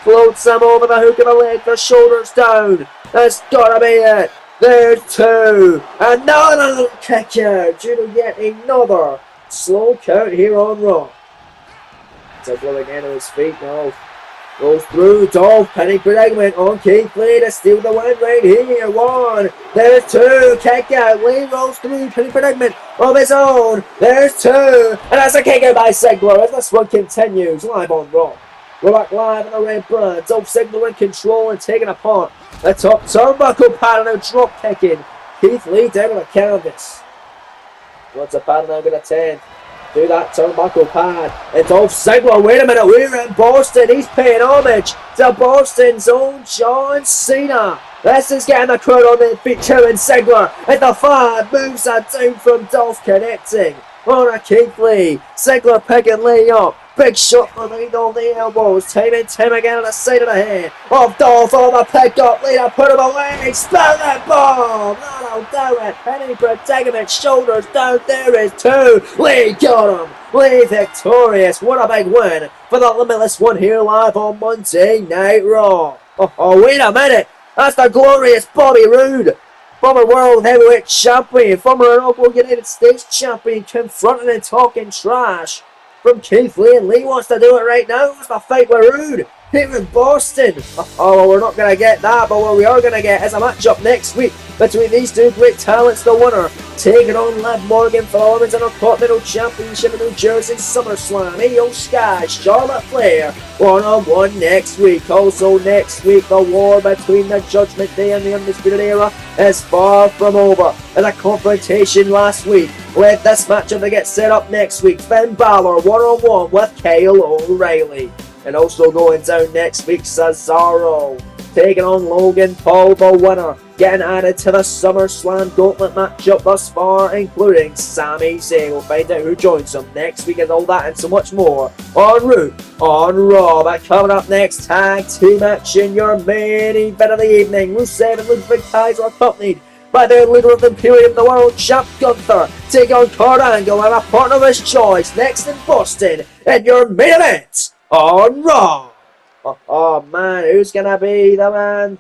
Floats him over the hook of the leg, the shoulders down. That's gotta be it. There's 2. Another little kick out due to yet another slow count here on Raw. Ziggler again on his feet now. Goes through Dolph, penny predicament on Keith Lee to steal the win right here. 1, there's 2, kick out. Lee rolls through, penny predicament of his own. There's 2, and that's a kick out by Ziggler as this one continues live on Raw. We're back live on the Red Brand. Dolph Ziggler in control and taking apart the top turnbuckle pad and now drop kicking Keith Lee down on the canvas. What's a pad now going to 10? Do that turnbuckle pad. And Dolph Ziggler, wait a minute, we're in Boston. He's paying homage to Boston's own John Cena. This is getting the crowd on their feet, cheering Ziggler. And the 5 moves are down from Dolph connecting on a Keith Lee. Ziggler picking Lee up. Big shot from Lee on the elbows. Time and time again on the side of the head. Of Dolph on the pick up. Lee to put him away. Spell that bomb. That'll do it. Penny predicament. Shoulders down. There is 2. Lee got him. Lee victorious. What a big win for the Limitless One here live on Monday Night Raw. Oh, wait a minute. That's the glorious Bobby Roode. Former World Heavyweight Champion. Former inaugural United States Champion. Confronting and talking trash from Keith Lee, and Lee wants to do it right now. Wants to fight with Roode here in Boston. Oh, well, we're not going to get that, but what we are going to get is a matchup next week between these two great talents. The winner taking on Liv Morgan for the Women's Intercontinental Championship in New Jersey SummerSlam. Io Sky, Charlotte Flair, one-on-one next week. Also next week, the war between the Judgment Day and the Undisputed Era is far from over. As a confrontation last week, with this matchup that gets set up next week, Finn Balor one-on-one with Kyle O'Reilly. And also going down next week, Cesaro taking on Logan Paul, the winner, getting added to the SummerSlam Gauntlet matchup thus far, including Sami Zayn. We'll find out who joins them next week and all that and so much more en route on Raw. But coming up next, tag team match in your main event of the evening. Rusev and Ludwig Kaiser accompanied by the leader of Imperium, the world champ Gunther, taking on Kurt Angle and a partner of his choice next in Boston in your main event on Raw. Oh man, who's gonna be the man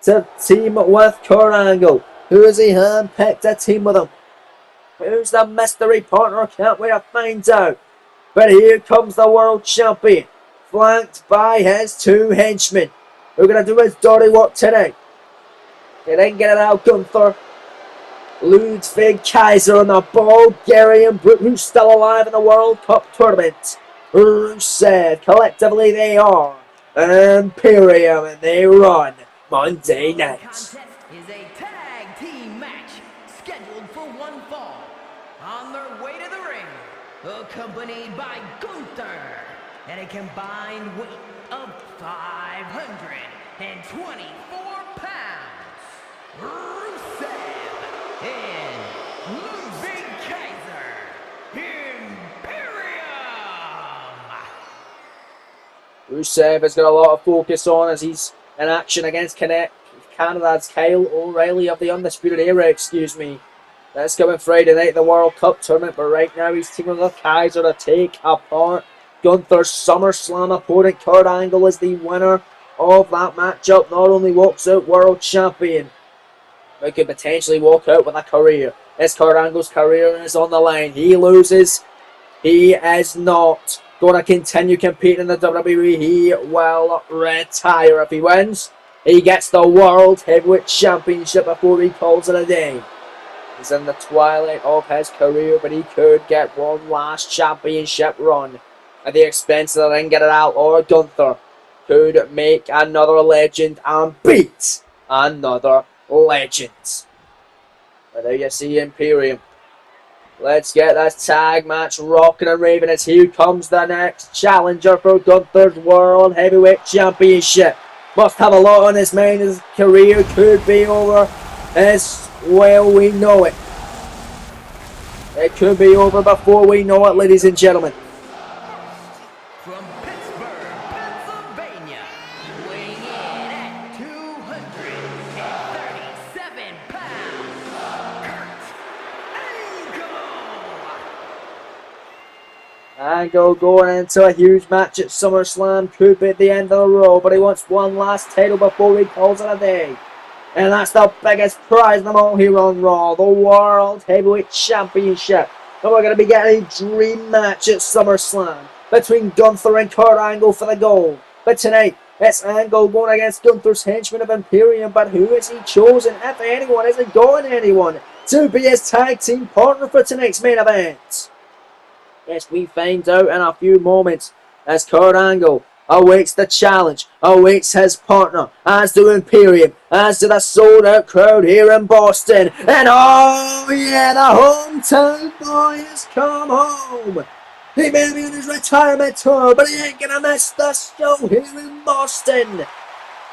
to team with Kurt Angle? Who has he handpicked to team with him? Who's the mystery partner? Can't wait to find out. But here comes the world champion, flanked by his two henchmen. Who are gonna do his dirty work tonight? He didn't get it out, Gunther. Ludwig Kaiser and the Bulgarian Brute, who's still alive in the World Cup tournament. Rusev, collectively they are Imperium, and they run Monday night. Contest is a tag team match scheduled for one fall. On their way to the ring, accompanied by Gunther, and a combined weight of 524 pounds. Rusev and Ludwig Kaiser. Rusev has got a lot of focus on as he's in action against Canada's Kyle O'Reilly of the Undisputed Era, That's coming Friday night, the World Cup tournament, but right now he's teaming with Kaiser to take apart Gunther's SummerSlam opponent. Kurt Angle is the winner of that matchup. Not only walks out world champion, but could potentially walk out with a career. As Kurt Angle's career is on the line. He loses, he is not going to continue competing in the WWE. He will retire. If he wins, he gets the World Heavyweight Championship before he calls it a day. He's in the twilight of his career, but he could get one last championship run at the expense of the Ring Get It Out, or Gunther could make another legend and beat another legend. But there you see Imperium. Let's get this tag match rocking and raving as here comes the next challenger for Gunther's World Heavyweight Championship. Must have a lot on his mind. His career could be over as well we know it. It could be over before we know it, ladies and gentlemen. From Pittsburgh, Pennsylvania, weighing in at 237 pounds, Angle going into a huge match at SummerSlam. Could be at the end of the road, but he wants one last title before he calls it a day. And that's the biggest prize of them all here on Raw, the World Heavyweight Championship. And we're going to be getting a dream match at SummerSlam between Gunther and Kurt Angle for the gold. But tonight, it's Angle going against Gunther's henchman of Imperium. But who has he chosen, if anyone? Isn't going anyone to be his tag team partner for tonight's main event? Yes, we find out in a few moments as Kurt Angle awaits the challenge, awaits his partner, as do Imperium, as do the sold out crowd here in Boston. And oh yeah, the hometown boy has come home. He may be on his retirement tour, but he ain't gonna miss the show here in Boston.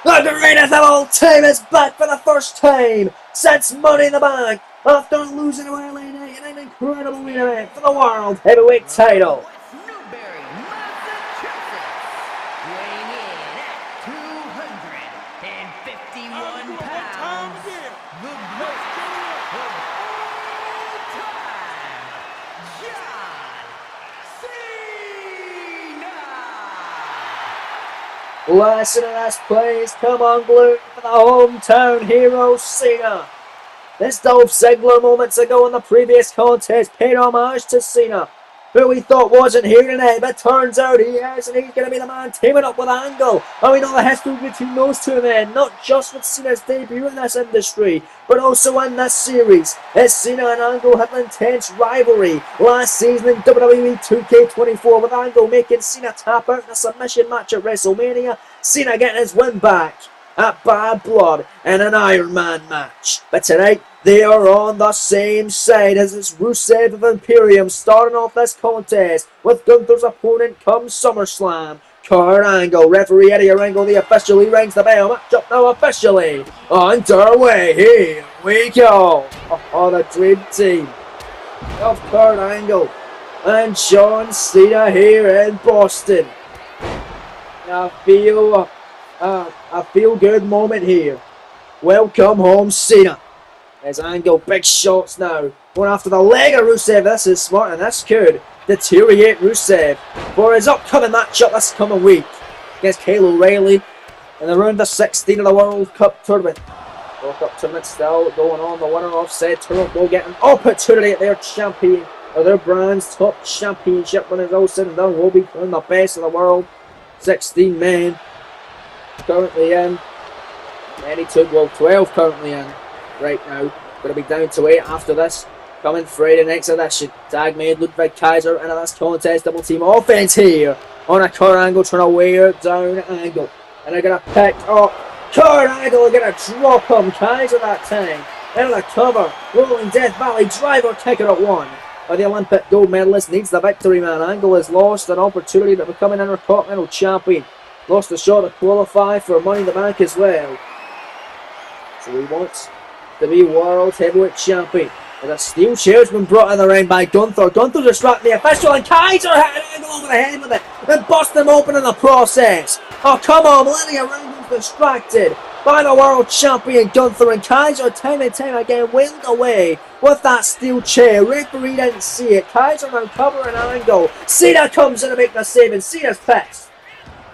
The greatest of all time is back for the first time since Money in the Bank, after losing to LA Knight in an incredible main event for the World Heavyweight title. Newbury, Massachusetts, weighing in at 251 pounds, the best of all time, John Cena. Listen to this, please. Come on, Blue, for the hometown hero, Cena. This Dolph Ziggler moments ago in the previous contest paid homage to Cena who we thought wasn't here tonight, but turns out he is, and he's going to be the man teaming up with Angle. And we know the history between those two men, not just with Cena's debut in this industry, but also in this series. As Cena and Angle had an intense rivalry last season in WWE 2K24, with Angle making Cena tap out in a submission match at WrestleMania, Cena getting his win back at Bad Blood in an Iron Man match. But tonight, they are on the same side as it's Rusev of Imperium starting off this contest with Gunther's opponent come SummerSlam. Kurt Angle, referee Eddie Angle, the officially rings the bell. Matchup now officially underway. Here we go. Oh, the dream team of Kurt Angle and John Cena here in Boston. A feel-good moment here. Welcome home, Cena. As Angle, big shots now. Going after the leg of Rusev. This is smart and this could deteriorate Rusev for his upcoming matchup this coming week against Kyle O'Reilly in the round of 16 of the World Cup Tournament. World Cup Tournament still going on. The winner of said tournament will get an opportunity at their champion, or their brand's top championship when it's all said and done. Will be the best of the world. 16 men currently in. Any took, well, 12 currently in right now. Going to be down to 8 after this. Coming Friday next edition. Tag made Ludwig Kaiser into this contest. Double team offense here on a Kurt Angle trying to wear down Angle. And they're going to pick up Kurt Angle. They're going to drop him. Kaiser that time. Into the cover. Rolling Death Valley driver kicking at 1. But the Olympic gold medalist needs the victory, man. Angle has lost an opportunity to become an Intercontinental champion. Lost a shot to qualify for Money in the Bank as well. So he wants to be World Heavyweight Champion. And a steel chair's been brought in the ring by Gunther. Gunther distracting the official, and Kaiser hitting Angle over the head with it and bust him open in the process. Oh, come on, Millennium Rangers distracted by the World Champion Gunther, and Kaiser time and time again wheeled away with that steel chair. Referee didn't see it. Kaiser now covering Angle. Cena comes in to make the save, and Cena's pissed.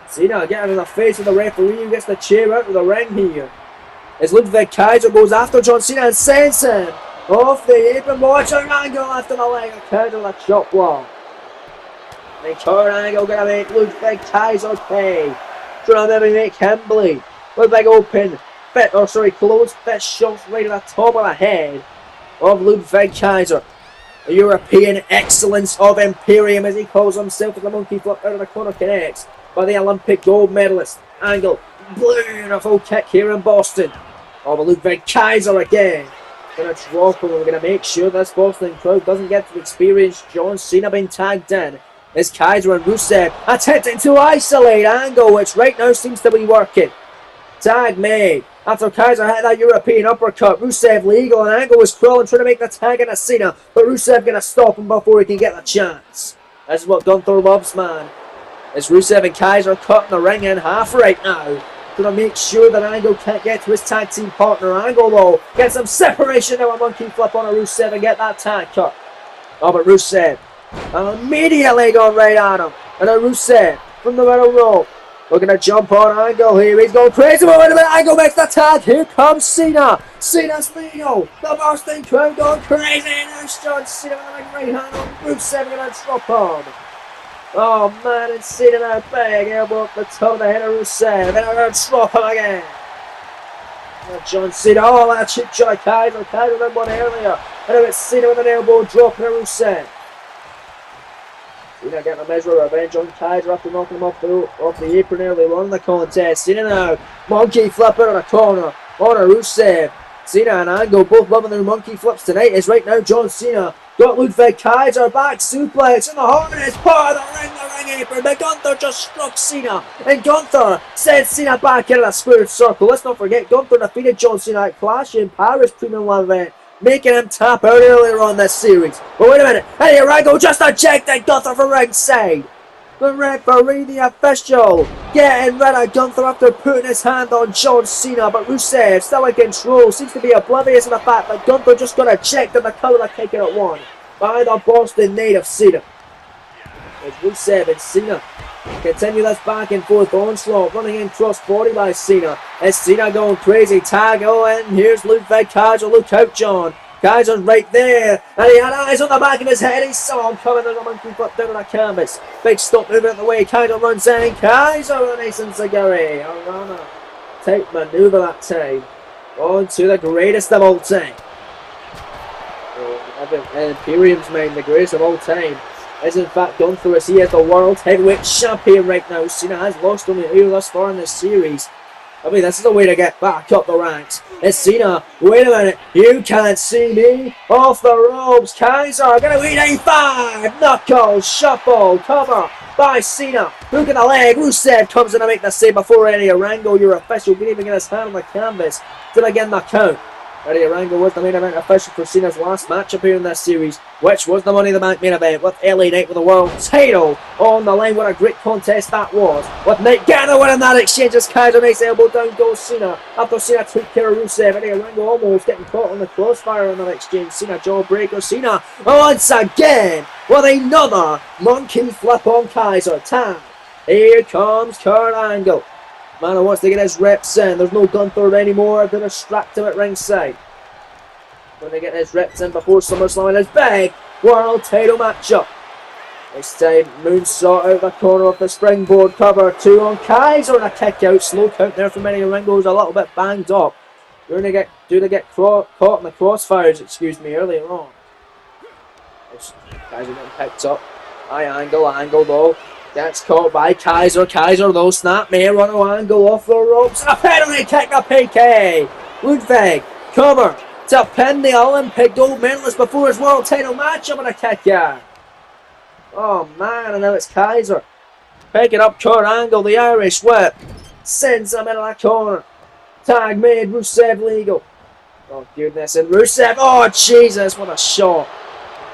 Cena getting in the face of the referee who gets the chair out of the ring here. As Ludwig Kaiser goes after John Cena and sends him off the apron. Watch out, Angle after the leg of Kaiser, the chop block. And Kurt Angle gonna make Ludwig Kaiser pay. Trying to maybe make him bleed. With a big open closed fist shots right at the top of the head of Ludwig Kaiser. The European excellence of Imperium, as he calls himself, with the monkey flip out of the corner connects by the Olympic gold medalist. Angle, beautiful kick here in Boston. Oh, but Ludwig Kaiser again. Gonna drop him. We're gonna make sure this Boston crowd doesn't get to experience John Cena being tagged in. As Kaiser and Rusev attempting to isolate Angle, which right now seems to be working. Tag made. After Kaiser hit that European uppercut, Rusev legal, and Angle was crawling trying to make the tag into Cena, but Rusev gonna stop him before he can get the chance. This is what Gunther loves, man. As Rusev and Kaiser cutting the ring in half right now. Gonna make sure that Angle can't get to his tag team partner. Angle though gets some separation now, a monkey flip on a Rusev and get that tag cut. Oh, but Rusev immediately going right at him. And a Rusev from the middle rope. Looking to jump on Angle here. He's going crazy. Wait a minute. Angle makes the tag. Here comes Cena. Cena's legal. The Boston crowd going crazy. And there's John Cena with a right hand on Rusev. Gonna drop him. Oh man, and Cena now big elbow up the top of the head of Rusev. And they're going to drop him again. And John Cena. Oh, that cheap shot. Kaiser did one earlier. And now it's Cena with an elbow drop and a Rusev. Cena getting a measure of revenge on Kaiser after knocking him off the apron earlier on in the contest. Cena now, monkey flip out of the corner on a Rusev. Cena and Angle both loving their monkey flips tonight. Is right now John Cena got Ludwig Kaiser back suplex in the hardest part of the ring apron. But Gunther just struck Cena, and Gunther sends Cena back into the squared circle. Let's not forget Gunther defeated John Cena at Clash in Paris Premium Live event, making him tap out earlier on this series. But wait a minute, Eddie Angle just ejected Gunther from ringside. The referee, the official, getting rid of Gunther after putting his hand on John Cena, but Rusev still in control, seems to be oblivious of the fact that Gunther just got ejected the color kicking at 1 by the Boston native Cena. As Rusev and Cena continue this back and forth onslaught, running in cross body by Cena. As Cena going crazy, tag, oh, and here's Ludwig Kaiser. Look out, John. Kaiser's right there, and he had eyes on the back of his head. He saw him coming. There's a monkey flip down on the canvas. Big stop moving out of the way. Kaiser runs in. Kaiser with an ace and Sagari. A runner type maneuver that time. On to the greatest of all time. In Imperium's mind, the greatest of all time is in fact Gunther, as he is the world heavyweight champion right now. Cena has lost only here thus far in this series. I mean, this is a way to get back up the ranks. It's Cena. Wait a minute. You can't see me. Off the ropes. Kaiser gonna win a 5. Knuckles. Shuffle. Cover by Cena. Hook in the leg. Rusev comes in to make the save before Eddie Arango, your official, can even get his hand on the canvas to begin the count. Eddie Arango was the main event official for Cena's last matchup here in this series, which was the Money in the Bank main event with LA Knight with the world title on the line. What a great contest that was, with Knight getting the win in that exchange as Kaiser makes elbow down goes Cena. After Cena took care of Rusev, Eddie Arango almost getting caught on the crossfire in that exchange. Cena jawbreaker. Cena once again with another monkey flip on Kaiser. Time. Here comes Kurt Angle. Man wants to get his reps in. There's no Gunther anymore to distract him at ringside. Going to get his reps in before SummerSlam in his big world title matchup. This time, moonsault out the corner of the springboard cover. 2 on Kaiser and a kick out. Slow count there from Eddie Arango's a little bit banged up. Going to get caught in the crossfires, earlier on. Kaiser getting picked up. High angle though. Gets caught by Kaiser. Kaiser though, snap me, run a Angle off the ropes. A penalty kick, a PK. Ludwig, cover to pin the Olympic gold medalist before his world title matchup and a kick out. Oh man, and now it's Kaiser. Picking up Kurt Angle, the Irish whip. Sends him into the corner. Tag made, Rusev legal. Oh goodness, and Rusev, oh Jesus, what a shot.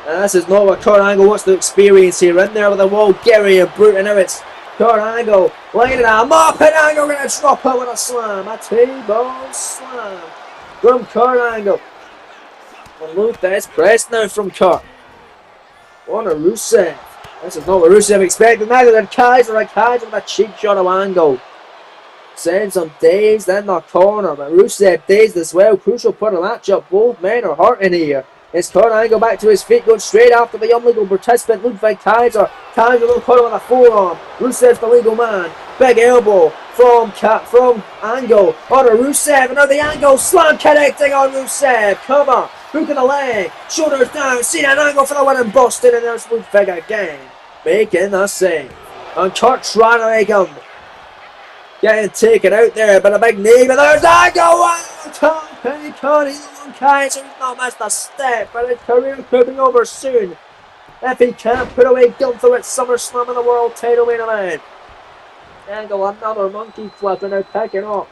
And this is not what Kurt Angle wants to experience here. In there with the wall, Gary and Brute, and now it's Kurt Angle laying it out. Mopping Angle going to drop out with a slam. A T-bone slam from Kurt Angle. And look, that's pressed now from Kurt. On a Rusev. This is not what Rusev expected. Neither did Kaiser. Like Kaiser with a cheap shot of Angle. Sends him dazed in the corner. But Rusev dazed as well. Crucial part of the matchup. Both men are hurting here. It's Kurt Angle back to his feet, going straight after the illegal participant, Ludwig Kaiser. Kaiser will caught him with a forearm. Rusev's the legal man. Big elbow from Angle on a Rusev. And now the Angle slam connecting on Rusev. Cover. Hook in the leg. Shoulders down. Cena and Angle for the win and busted. And there's Ludwig again, making the save. And Kurt trying to make him getting taken out there, but a big knee, but there's Angle. Wow! He's on Kaiser. He's not missed a step, but his career could be over soon if he can't put away Gunther at SummerSlam in the world title main event. Angle, another monkey flip, and now picking up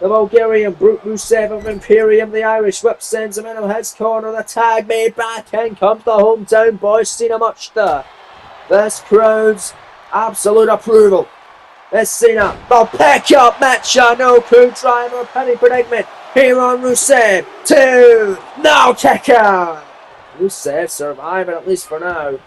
the Bulgarian Brute Rusev of Imperium. The Irish whip sends him into his corner. The tag made back in comes the hometown boys. Cena much to this crowd's absolute approval. It's Cena, the pick-up match, no coup driver, penny predicament here on Rusev. 2, now kick out. Rusev surviving at least for now.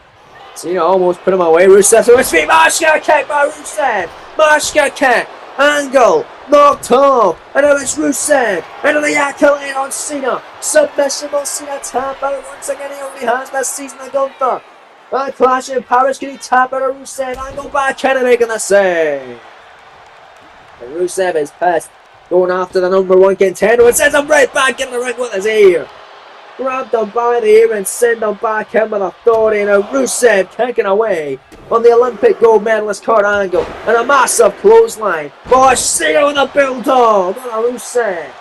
Cena almost put him away. Rusev to his feet. Mashka kick by Rusev. Mashka kick. Angle knocked off. And now it's Rusev into the accolade on Cena. Submission on Cena tap out once again. He only has this season of Gunther. And Clash in Paris, can he tap out of Rusev? Angle back in and making the save. And Rusev is pissed, going after the number 1 contender and sends him right back in the ring with his ear. Grabbed him by the ear and sent him back in with authority. And now Rusev kicking away on the Olympic gold medalist Kurt Angle. And a massive clothesline. Oh, Cena with a bulldog on a Rusev.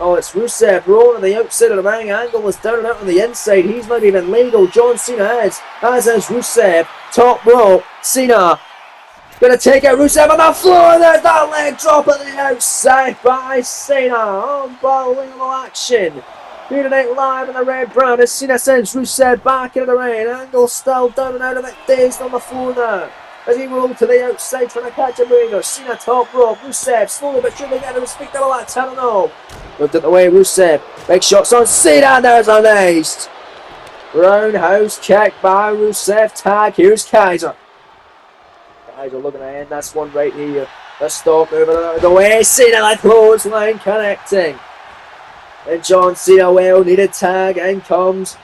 Oh, it's Rusev rolling on the outside of the ring. Angle is down and out on the inside. He's not even legal. John Cena is. As is Rusev. Top rope. Cena gonna take out Rusev on the floor. There's that leg drop on the outside by Cena. Unbelievable action. Here tonight live in the red brown as Cena sends Rusev back into the ring. Angle still down and out of it, dazed on the floor now. As he rolled to the outside trying to catch a mover. Cena top rope. Rusev slowly but surely getting his feet down the lat. I don't know. Looked at the way Rusev. Big shots on Cena. There's a nice roundhouse kick by Rusev. Tag. Here's Kaiser. Kaiser looking to end this one right here. The stop moving out of the way. Cena like clothesline connecting. And John Cena will need a tag. In comes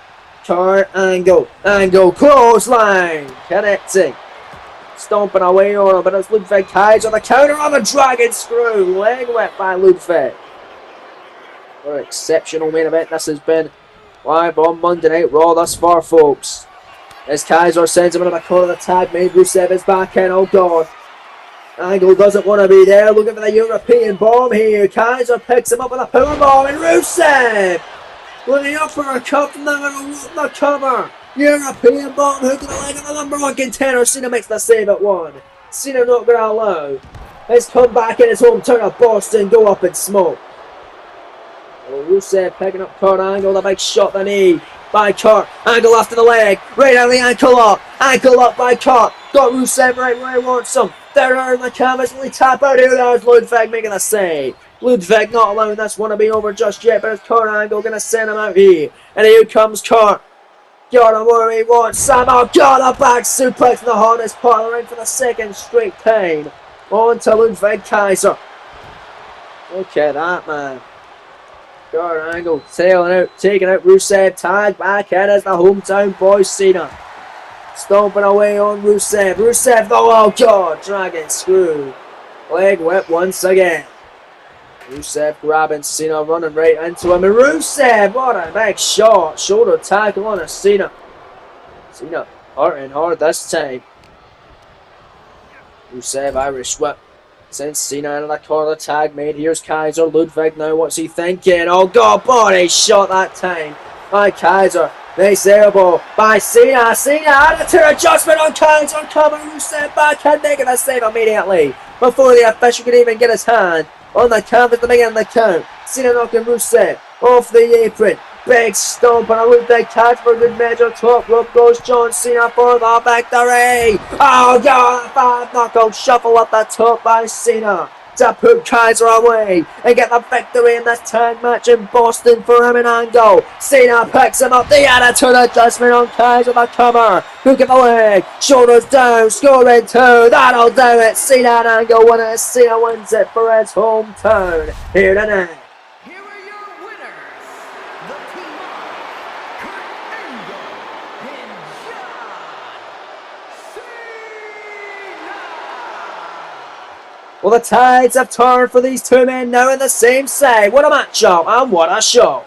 Kurt Angle. Angle clothesline. Connecting. Stomping away on him, but it's Ludwig Kaiser. The counter on the dragon screw. Leg whip by Ludwig. What an exceptional main event this has been. Live on Monday Night Raw thus far, folks. As Kaiser sends him into the corner, the tag made. Rusev is back in. Oh God. Angle doesn't want to be there. Looking for the European bomb here. Kaiser picks him up with a power bomb, and Rusev looking up for a cup from the cover. European bomb, hook to the leg of the number one contender. Cena makes the save at one. Cena not going to allow his comeback in his hometown of Boston go up in smoke. Rusev picking up Kurt Angle, the big shot the knee by Kurt. Angle after the leg, right out of the ankle up by Kurt. Got Rusev right where he wants him. They're in the canvas, will he tap out here? There's Ludwig making the save. Ludwig not allowing this one to be over just yet, but it's Kurt Angle going to send him out here. And here comes Kurt. Got him where he wants. Somehow got a back suplex in the hardest part of the ring for the second straight time. On to Ludwig Kaiser. Look at that, man. Kurt Angle tailing out, taking out Rusev. Tag back in as the hometown boy Cena. Stomping away on Rusev. Rusev, oh God, dragon screw. Leg whip once again. Rusev grabbing Cena, running right into him. And Rusev, what a big shot. Shoulder tackle on a Cena. Cena hurting hard this time. Rusev, Irish whip. Sends Cena into the corner, tag made. Here's Kaiser. Ludwig now, what's he thinking? Oh God, body shot that time by Kaiser. Nice elbow by Cena. Cena attitude adjustment on Kaiser. Coming Rusev back and making a save immediately before the official could even get his hand on the canvas to begin the count. Cena knocking Rusev off the apron. Big stomp and a Ludwig catch for good measure. Top rope goes John Cena for the victory. Oh God, five knuckle shuffle up the top by Cena to put Kaiser away and get the victory in this tag match in Boston for him and Angle. Cena picks him up, the attitude adjustment on Kaiser, the cover, hook at the leg, shoulders down, scoring two, that'll do it. Cena and Angle win it. Cena wins it for his hometown here tonight. Here are your winners, the team of Kurt Angle and John Cena. Well, the tides have turned for these two men now in the same side. What a matchup and what a show.